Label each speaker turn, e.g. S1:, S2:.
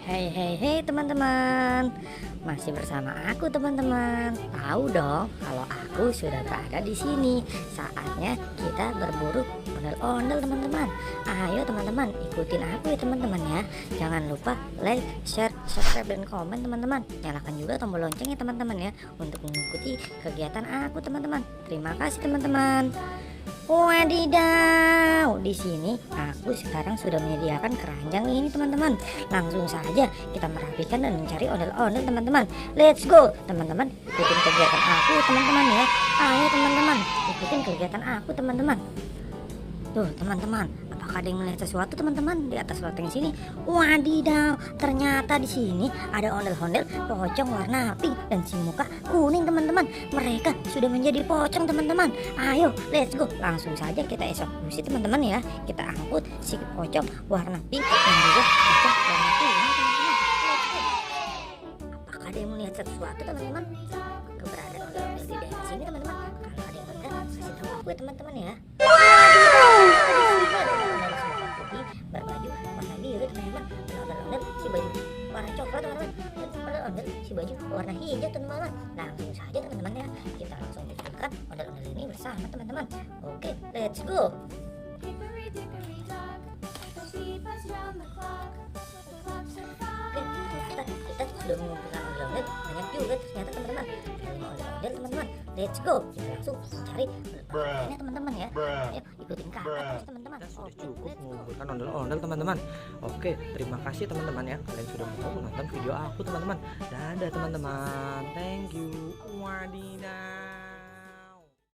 S1: Hey hey hey teman-teman, masih bersama aku teman-teman. Tahu dong kalau aku sudah berada di sini. Saatnya kita berburu ondel-ondel teman-teman. Ayo teman-teman, ikutin aku ya teman-teman ya. Jangan lupa like, share, subscribe dan komen teman-teman. Nyalakan juga tombol lonceng ya teman-teman ya untuk mengikuti kegiatan aku teman-teman. Terima kasih teman-teman. Wadidaw, di sini aku sekarang sudah menyediakan keranjang ini teman-teman. Langsung saja kita merapikan dan mencari ondel-ondel teman-teman. Let's go teman-teman, ikutin kegiatan aku teman-teman ya. Ayo teman-teman, ikutin kegiatan aku teman-teman. Tuh teman-teman, apakah ada yang melihat sesuatu teman-teman di atas loteng sini? Wadidaw, ternyata di sini ada ondel-ondel pocong warna pink dan si muka kuning teman-teman. Mereka sudah menjadi pocong teman-teman. Ayo, let's go. Langsung saja kita eksekusi teman-teman ya. Kita angkut si pocong warna pink dan juga pocong warna kuning teman-teman. Let's go. Apakah ada yang melihat sesuatu teman-teman? Keberadaan ondel-ondel di daerah sini teman-teman. Kalau ada yang melihat, kasih tahu aku ya teman-teman ya. Berbaju warna biru teman-teman, ondel-ondel si baju warna coklat teman-teman, ondel-ondel si baju warna hijau teman-teman. Langsung saja teman-teman ya, kita langsung bikinkan ondel-ondel ini bersama teman-teman. Oke, let's go. Oke, kita sudah mengumpulkan ondel-ondel banyak juga ternyata teman-teman. Ondel-ondel teman-teman, let's go. Kita langsung cari ini teman-teman ya. Ayo ikutin kakak terus teman-teman.
S2: Sudah cukup mengumpulkan ondel-ondel teman-teman. Oke, terima kasih teman-teman ya, kalian sudah mau menonton video aku teman-teman. Dadah teman-teman, thank you. Wadidaw.